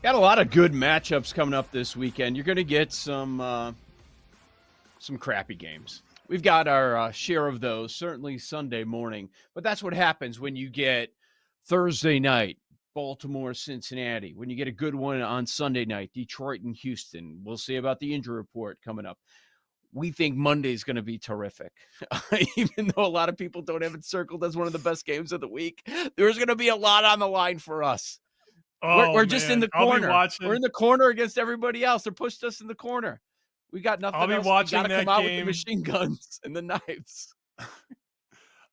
Got a lot of good matchups coming up this weekend. You're going to get some crappy games. We've got our share of those, certainly Sunday morning. But that's what happens when you get Thursday night, Baltimore, Cincinnati. When you get a good one on Sunday night, Detroit and Houston. We'll see about the injury report coming up. We think Monday's going to be terrific. Even though a lot of people don't have it circled as one of the best games of the week, there's going to be a lot on the line for us. Oh, We're just in man. the I'll be corner. We're watching. in the corner against everybody else. They're pushed us in the corner. We got I'll nothing be else. We got watching to come that out with the game. machine guns and the knives.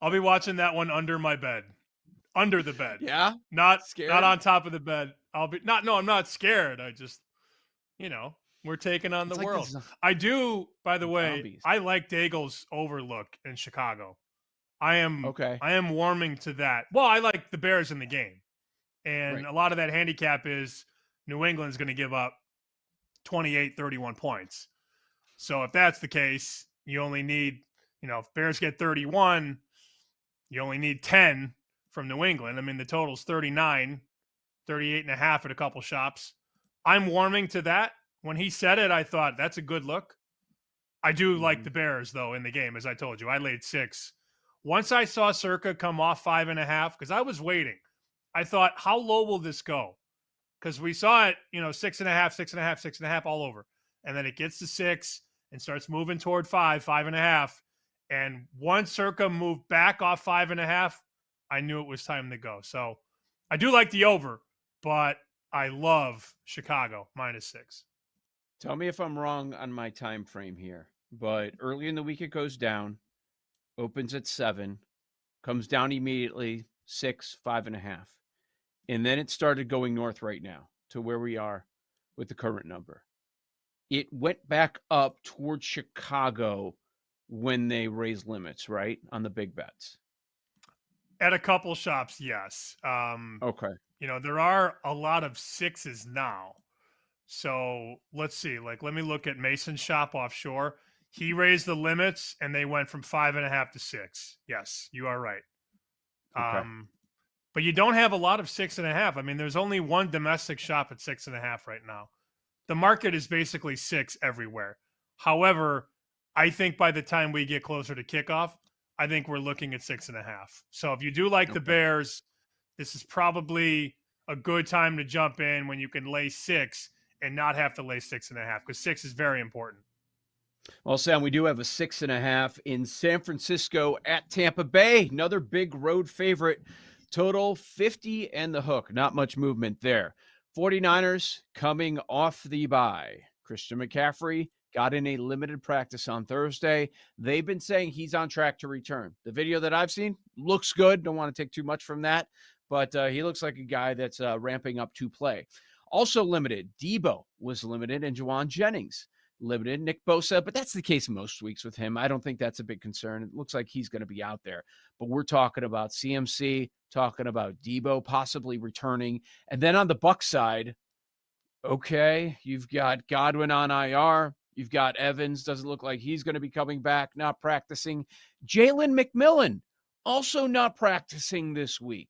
I'll be watching that one under my bed. Under the bed. Yeah? Not Scared? on top of the bed. I'm not scared. I just, we're taking on It's the like world. this I do, by the way, zombies. I like Daigle's overlook in Chicago. I am warming to that. Well, I like the Bears in the game. And a lot of that handicap is New England's going to give up 28, 31 points. So if that's the case, you only need, if Bears get 31, you only need 10 from New England. I mean, the total's 39, 38 and a half at a couple shops. I'm warming to that. When he said it, I thought that's a good look. I do like the Bears, though, in the game, as I told you. I laid 6. Once I saw Circa come off 5.5, because I was waiting, I thought, how low will this go? Because we saw it, 6.5, 6.5, 6.5 all over. And then it gets to 6 and starts moving toward 5, 5.5. And once Circa moved back off 5.5, I knew it was time to go. So I do like the over, but I love Chicago -6. Tell me if I'm wrong on my time frame here. But early in the week, it goes down, opens at 7, comes down immediately, 6, 5.5. And then it started going north right now to where we are with the current number. It went back up towards Chicago when they raised limits, right? On the big bets. At a couple shops, yes. Okay. There are a lot of 6s now. So let's see. Let me look at Mason's shop offshore. He raised the limits and they went from 5.5 to 6. Yes, you are right. Okay. But you don't have a lot of 6.5. I mean, there's only one domestic shop at 6.5 right now. The market is basically 6 everywhere. However, I think by the time we get closer to kickoff, I think we're looking at 6.5. So if you do like the Bears, this is probably a good time to jump in when you can lay 6 and not have to lay 6.5, because 6 is very important. Well, Sam, we do have a 6.5 in San Francisco at Tampa Bay. Another big road favorite. Total 50 and the hook. Not much movement there. 49ers coming off the bye. Christian McCaffrey got in a limited practice on Thursday. They've been saying he's on track to return. The video that I've seen looks good. Don't want to take too much from that, but he looks like a guy that's ramping up to play. Also limited, Debo was limited, and Juwan Jennings limited. Nick Bosa, but that's the case most weeks with him. I don't think that's a big concern. It looks like he's going to be out there. But we're talking about CMC, talking about Debo possibly returning. And then on the Bucs side, okay, you've got Godwin on IR. You've got Evans. Doesn't look like he's going to be coming back, not practicing. Jalen McMillan also not practicing this week.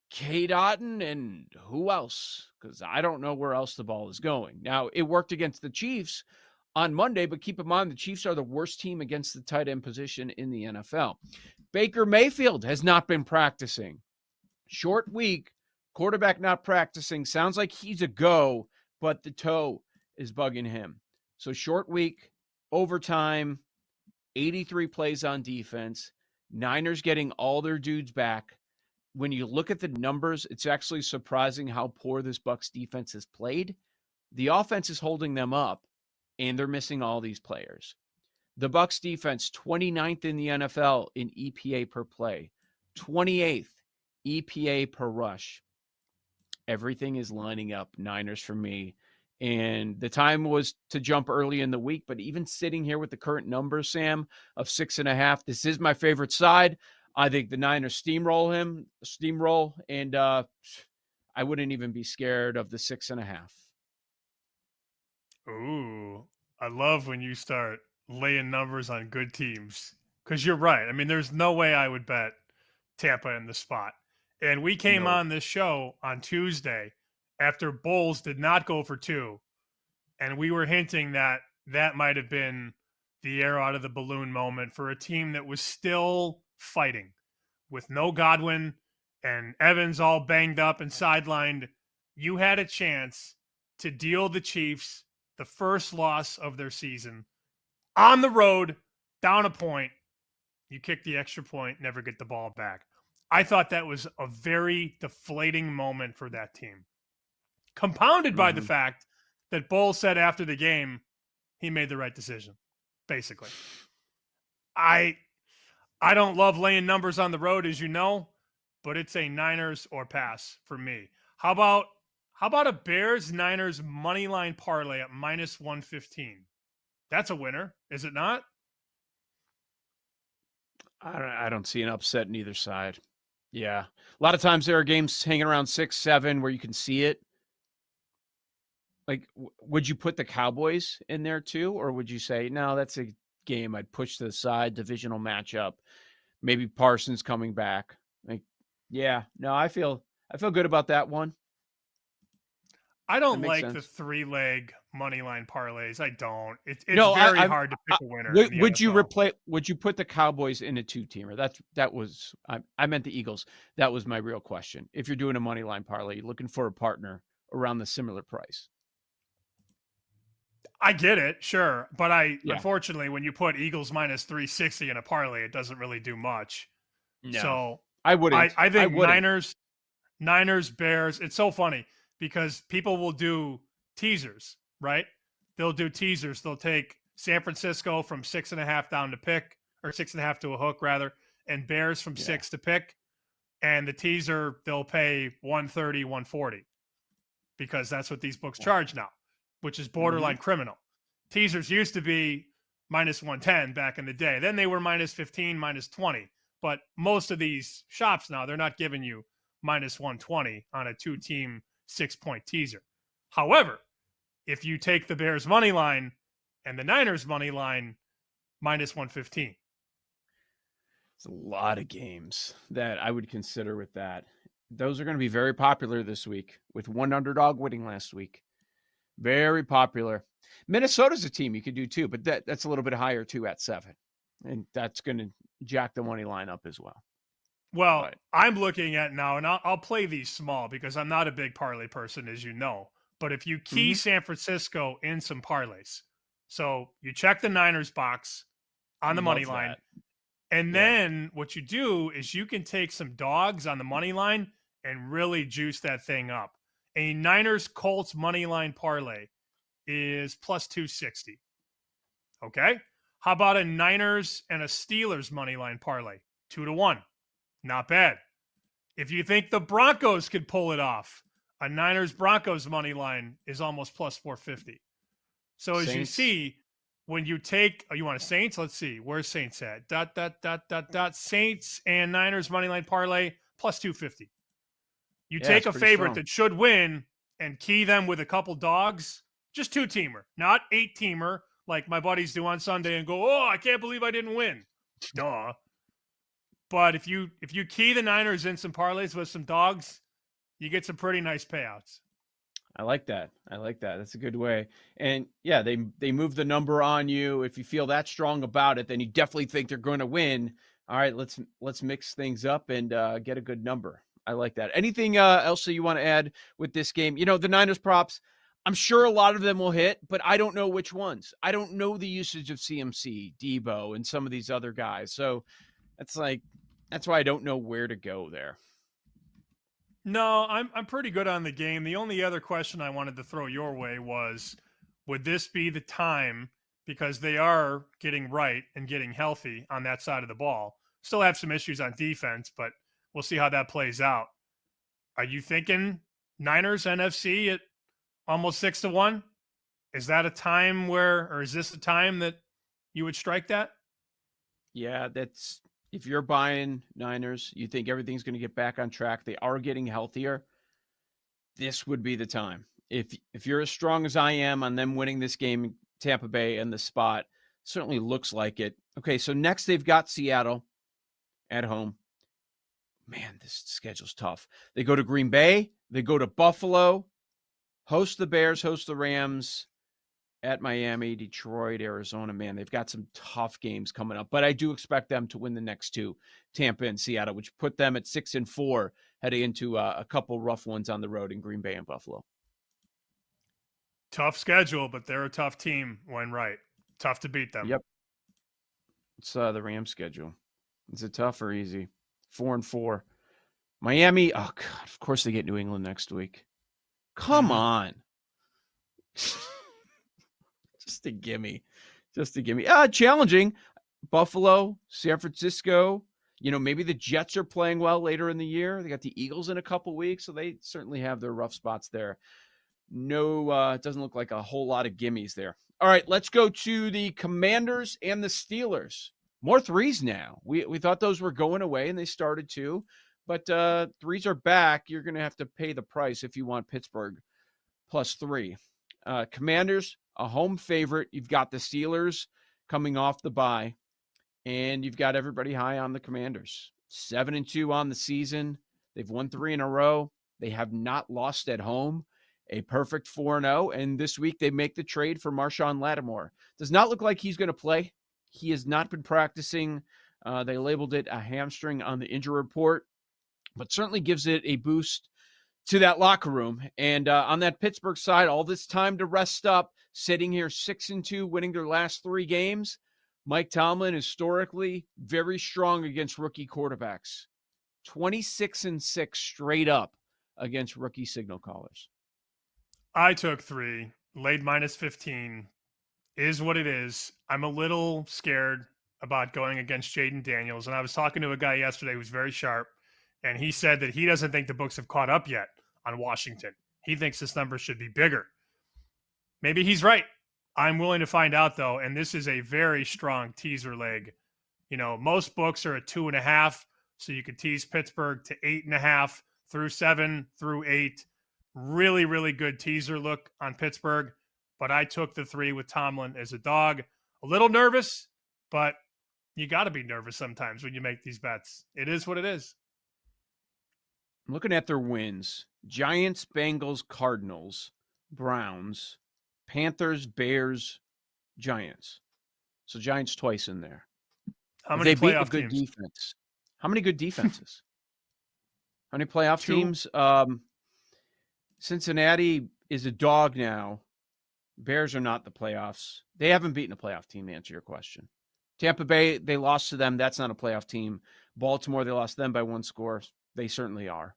Cade Otton and who else? Because I don't know where else the ball is going. Now, it worked against the Chiefs on Monday, but keep in mind the Chiefs are the worst team against the tight end position in the NFL. Baker Mayfield has not been practicing. Short week, quarterback not practicing. Sounds like he's a go, but the toe is bugging him. So short week, overtime, 83 plays on defense. Niners getting all their dudes back. When you look at the numbers, it's actually surprising how poor this Bucs defense has played. The offense is holding them up, and they're missing all these players. The Bucs defense, 29th in the NFL in EPA per play, 28th EPA per rush. Everything is lining up Niners for me. And the time was to jump early in the week, but even sitting here with the current numbers, Sam, of 6.5, this is my favorite side. I think the Niners steamroll, and I wouldn't even be scared of the 6.5. Ooh, I love when you start laying numbers on good teams, because you're right. I mean, there's no way I would bet Tampa in the spot. And we came on this show on Tuesday after Bowles did not go for 2. And we were hinting that that might have been the air out of the balloon moment for a team that was still fighting with no Godwin and Evans all banged up and sidelined. You had a chance to deal the Chiefs the first loss of their season on the road, down a point. You kick the extra point, never get the ball back. I thought that was a very deflating moment for that team. Compounded by the fact that Bowles said after the game he made the right decision, basically. I don't love laying numbers on the road, as you know, but it's a Niners or pass for me. How about a Bears-Niners money line parlay at -115? That's a winner, is it not? I don't see an upset in either side. Yeah. A lot of times there are games hanging around 6, 7 where you can see it. Like, would you put the Cowboys in there too? Or would you say, no, that's a game I'd push to the side, divisional matchup, maybe Parsons coming back? Like, yeah, no, I feel good about that one. I don't like the 3-leg money line parlays. I don't. It's very hard to pick a winner. Would you put the Cowboys in a 2-teamer? That was I meant the Eagles. That was my real question. If you're doing a money line parlay, you're looking for a partner around the similar price. I get it, sure, but unfortunately, when you put Eagles -360 in a parlay, it doesn't really do much. No, so I wouldn't. I think Niners, Bears. It's so funny because people will do teasers, right? They'll do teasers. They'll take San Francisco from 6.5 down to pick, or 6.5 to a hook rather, and Bears from 6 to pick. And the teaser, they'll pay 130, 140 because that's what these books charge now, which is borderline criminal. Teasers used to be -110 back in the day. Then they were -15, -20. But most of these shops now, they're not giving you -120 on a 2-team 6-point teaser. However, if you take the Bears money line and the Niners money line, -115. It's a lot of games that I would consider with that. Those are going to be very popular this week, with one underdog winning last week. Very popular. Minnesota's a team you could do too, but that's a little bit higher too at 7. And that's going to jack the money line up as well. Well, I'm looking at now, and I'll play these small because I'm not a big parlay person, as you know. But if you key San Francisco in some parlays, so you check the Niners box on the money line, and then what you do is you can take some dogs on the money line and really juice that thing up. A Niners Colts money line parlay is +260. Okay? How about a Niners and a Steelers money line parlay? 2-1. Not bad. If you think the Broncos could pull it off, a Niners Broncos money line is almost +450. So as you see, when you take, you want a Saints? Let's see. Where's Saints at? ... Saints and Niners money line parlay +250. You take a favorite that should win and key them with a couple dogs, just 2-teamer, not 8-teamer like my buddies do on Sunday and go, oh, I can't believe I didn't win. Duh. But if you key the Niners in some parlays with some dogs, you get some pretty nice payouts. I like that. That's a good way. And yeah, they move the number on you. If you feel that strong about it, then you definitely think they're going to win. All right, let's mix things up and get a good number. I like that. Anything else that you want to add with this game? You know, the Niners props, I'm sure a lot of them will hit, but I don't know which ones. I don't know the usage of CMC, Debo, and some of these other guys. So that's why I don't know where to go there. No, I'm pretty good on the game. The only other question I wanted to throw your way was, would this be the time, because they are getting right and getting healthy on that side of the ball, still have some issues on defense, but we'll see how that plays out. Are you thinking Niners NFC at almost 6-1? Is that a time or is this a time that you would strike that? Yeah, that's, if you're buying Niners, you think everything's going to get back on track, they are getting healthier, this would be the time. If you're as strong as I am on them winning this game, Tampa Bay and the spot, certainly looks like it. Okay, so next they've got Seattle at home. Man, this schedule's tough. They go to Green Bay. They go to Buffalo. Host the Bears, host the Rams, at Miami, Detroit, Arizona. Man, they've got some tough games coming up, but I do expect them to win the next two, Tampa and Seattle, which put them at 6-4, heading into a couple rough ones on the road in Green Bay and Buffalo. Tough schedule, but they're a tough team when right. Tough to beat them. Yep. It's the Rams schedule. Is it tough or easy? 4-4. Miami, oh God, of course they get New England next week. Come on. Just a gimme. Challenging. Buffalo, San Francisco. Maybe the Jets are playing well later in the year. They got the Eagles in a couple weeks, so they certainly have their rough spots there. No, it doesn't look like a whole lot of gimmies there. All right, let's go to the Commanders and the Steelers. More threes now. We thought those were going away, and they started to. But threes are back. You're going to have to pay the price if you want Pittsburgh +3. Commanders, a home favorite. You've got the Steelers coming off the bye, and you've got everybody high on the Commanders. 7-2 on the season. They've won 3 in a row. They have not lost at home. A perfect 4-0, and this week they make the trade for Marshawn Lattimore. Does not look like he's going to play. He has not been practicing. They labeled it a hamstring on the injury report, but certainly gives it a boost to that locker room. And on that Pittsburgh side, all this time to rest up, sitting here 6-2, winning their last 3 games. Mike Tomlin, historically very strong against rookie quarterbacks. 26-6 straight up against rookie signal callers. I took 3, laid -15. Is what it is. I'm a little scared about going against Jaden Daniels. And I was talking to a guy yesterday who's very sharp, and he said that he doesn't think the books have caught up yet on Washington. He thinks this number should be bigger. Maybe he's right. I'm willing to find out, though, and this is a very strong teaser leg. Most books are at 2.5, so you could tease Pittsburgh to 8.5 through 7 through 8. Really, really good teaser look on Pittsburgh, but I took the 3 with Tomlin as a dog. A little nervous, but you got to be nervous sometimes when you make these bets. It is what it is. I'm looking at their wins. Giants, Bengals, Cardinals, Browns, Panthers, Bears, Giants. So Giants twice in there. How many they beat a playoff good teams? defense? How many good defenses? How many playoff 2? teams? Cincinnati is a dog now. Bears are not the playoffs. They haven't beaten a playoff team, to answer your question. Tampa Bay, they lost to them. That's not a playoff team. Baltimore, they lost them by 1 score. They certainly are.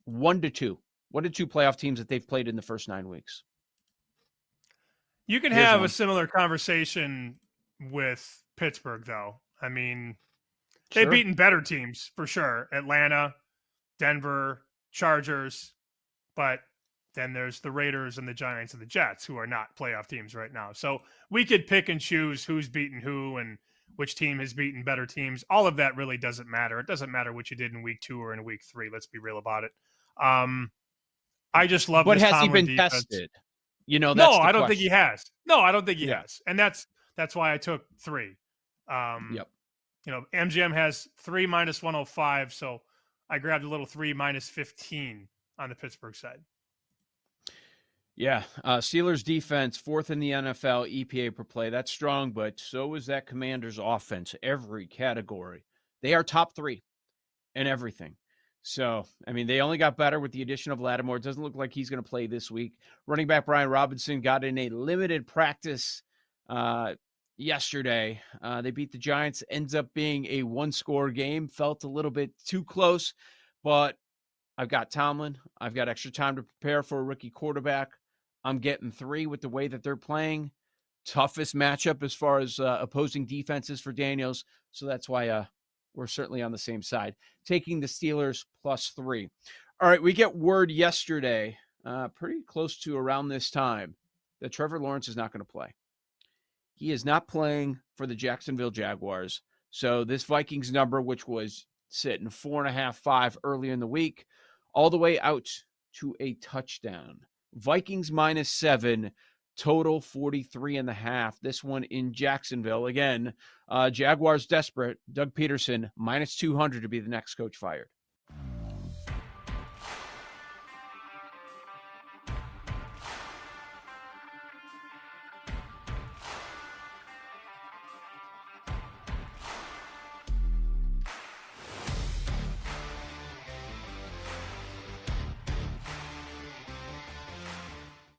1-2. 1-2 playoff teams that they've played in the first 9 weeks. You can have a similar conversation with Pittsburgh, though. I mean, they've beaten better teams for sure. Atlanta, Denver, Chargers, but then there's the Raiders and the Giants and the Jets, who are not playoff teams right now. So we could pick and choose who's beaten who and which team has beaten better teams. All of that really doesn't matter. It doesn't matter what you did in week 2 or in week 3. Let's be real about it. I just love this Tomlin defense. But has he been tested? No, I don't think he has. No, I don't think he has. And that's why I took 3. Yep. MGM has 3 -105, so I grabbed a little 3 -15 on the Pittsburgh side. Yeah. Steelers defense, 4th in the NFL, EPA per play. That's strong, but so is that Commanders offense. Every category. They are top 3 in everything. So, they only got better with the addition of Lattimore. It doesn't look like he's going to play this week. Running back Brian Robinson got in a limited practice yesterday. They beat the Giants. Ends up being a 1-score game. Felt a little bit too close, but I've got Tomlin. I've got extra time to prepare for a rookie quarterback. I'm getting 3 with the way that they're playing. Toughest matchup as far as opposing defenses for Daniels. So that's why we're certainly on the same side. Taking the Steelers +3. All right, we get word yesterday, pretty close to around this time, that Trevor Lawrence is not going to play. He is not playing for the Jacksonville Jaguars. So this Vikings number, which was sitting 4.5, 5 early in the week, all the way out to a touchdown. Vikings -7, total 43.5. This one in Jacksonville. Again, Jaguars desperate. Doug Peterson -200 to be the next coach fired.